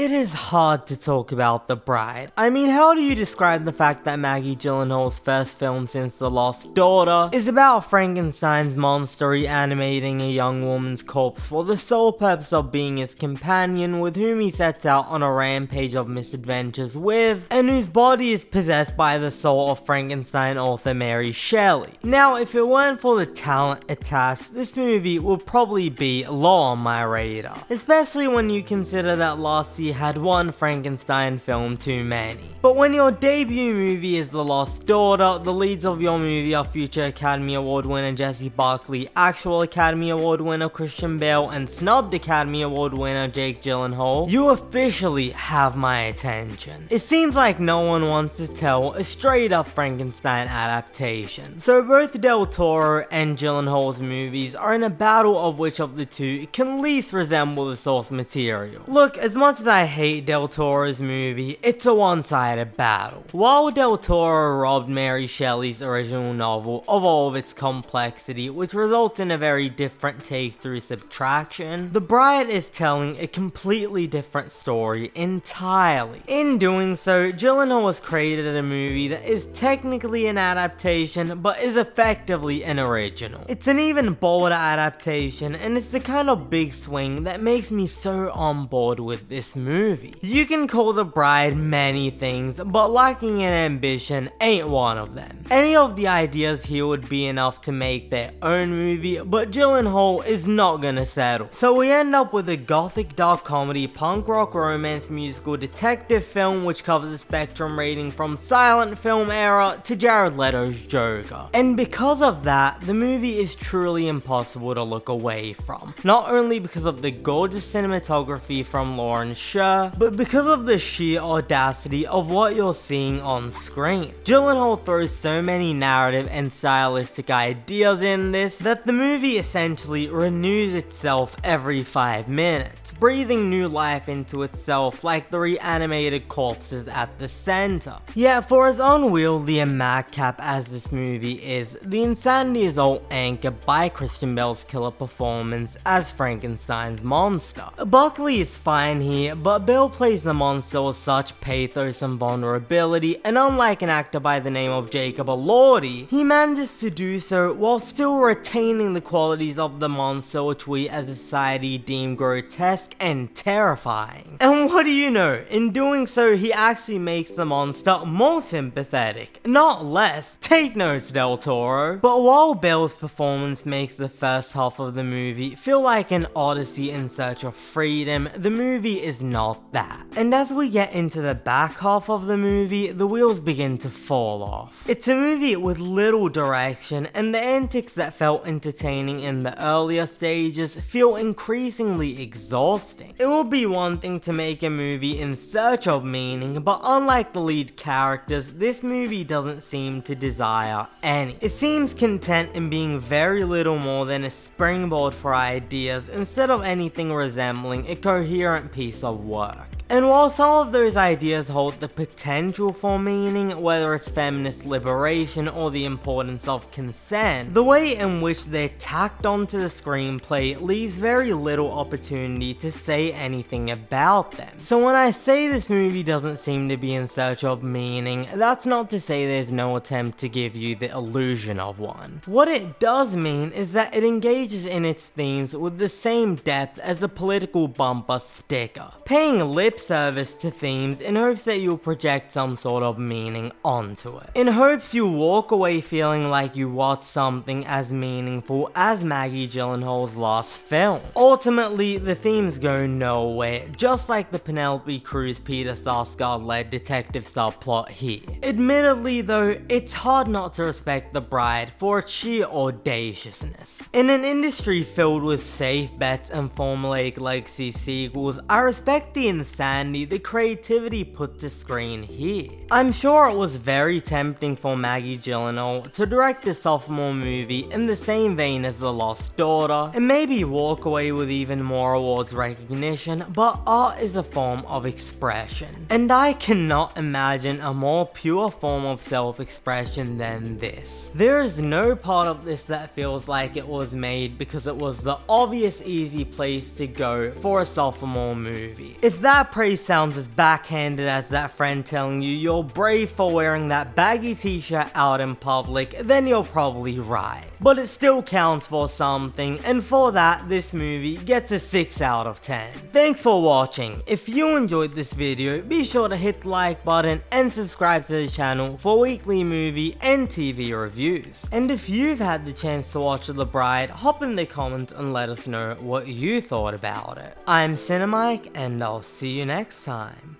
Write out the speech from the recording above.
it is hard to talk about The Bride. I mean, how do you describe the fact that Maggie Gyllenhaal's first film since The Lost Daughter is about Frankenstein's monster reanimating a young woman's corpse for the sole purpose of being his companion, with whom he sets out on a rampage of misadventures with, and whose body is possessed by the soul of Frankenstein author Mary Shelley. Now, if it weren't for the talent attached, this movie would probably be low on my radar, especially when you consider that last year had one Frankenstein film too many. But when your debut movie is The Lost Daughter, the leads of your movie are future Academy Award winner Jessie Buckley, actual Academy Award winner Christian Bale, and snubbed Academy Award winner Jake Gyllenhaal, you officially have my attention. It seems like no one wants to tell a straight up Frankenstein adaptation, so both Del Toro and Gyllenhaal's movies are in a battle of which of the two can least resemble the source material. Look, as much as I hate Del Toro's movie, it's a one-sided battle. While Del Toro robbed Mary Shelley's original novel of all of its complexity, which results in a very different take through subtraction, The Bride is telling a completely different story entirely. In doing so, Gyllenhaal has created a movie that is technically an adaptation, but is effectively an original. It's an even bolder adaptation, and it's the kind of big swing that makes me so on board with this movie. You can call The Bride many things, but lacking in ambition ain't one of them. Any of the ideas here would be enough to make their own movie, but Gyllenhaal is not gonna settle. So we end up with a gothic dark comedy, punk rock romance musical detective film which covers the spectrum rating from silent film era to Jared Leto's Joker. And because of that, the movie is truly impossible to look away from. Not only because of the gorgeous cinematography from Lauren Scher, but because of the sheer audacity of what you're seeing on screen. Gyllenhaal throws so many narrative and stylistic ideas in this that the movie essentially renews itself every 5 minutes, breathing new life into itself like the reanimated corpses at the center. Yet for as unwieldy and madcap as this movie is, the insanity is all anchored by Christian Bale's killer performance as Frankenstein's monster. Buckley is fine here, but Bale plays the monster with such pathos and vulnerability, and unlike an actor by the name of Jacob Elordi, he manages to do so while still retaining the qualities of the monster which we as a society deem grotesque and terrifying. And what do you know, in doing so he actually makes the monster more sympathetic, not less. Take notes, Del Toro. But while Bale's performance makes the first half of the movie feel like an odyssey in search of freedom, the movie is not that. And as we get into the back half of the movie, the wheels begin to fall off. It's a movie with little direction, and the antics that felt entertaining in the earlier stages feel increasingly exhausting. It would be one thing to make a movie in search of meaning, but unlike the lead characters, this movie doesn't seem to desire any. It seems content in being very little more than a springboard for ideas instead of anything resembling a coherent piece of work. And while some of those ideas hold the potential for meaning, whether it's feminist liberation or the importance of consent, the way in which they're tacked onto the screenplay leaves very little opportunity to say anything about them. So when I say this movie doesn't seem to be in search of meaning, that's not to say there's no attempt to give you the illusion of one. What it does mean is that it engages in its themes with the same depth as a political bumper sticker, paying lip service to themes in hopes that you'll project some sort of meaning onto it. In hopes you walk away feeling like you watched something as meaningful as Maggie Gyllenhaal's last film. Ultimately, the themes go nowhere, just like the Penelope Cruz Peter Sarsgaard-led detective subplot here. Admittedly though, it's hard not to respect The Bride for its sheer audaciousness. In an industry filled with safe bets and formulaic legacy sequels, I respect the insanity, the creativity put to screen here. I'm sure it was very tempting for Maggie Gyllenhaal to direct a sophomore movie in the same vein as The Lost Daughter, and maybe walk away with even more awards recognition, but art is a form of expression, and I cannot imagine a more pure form of self-expression than this. There is no part of this that feels like it was made because it was the obvious easy place to go for a sophomore movie. If that praise sounds as backhanded as that friend telling you you're brave for wearing that baggy t-shirt out in public, then you're probably right. But it still counts for something, and for that, this movie gets a 6 out of 10. Thanks for watching. If you enjoyed this video, be sure to hit the like button and subscribe to the channel for weekly movie and TV reviews. And if you've had the chance to watch The Bride, hop in the comments and let us know what you thought about it. I'm Cinemike, and I'll see you next time.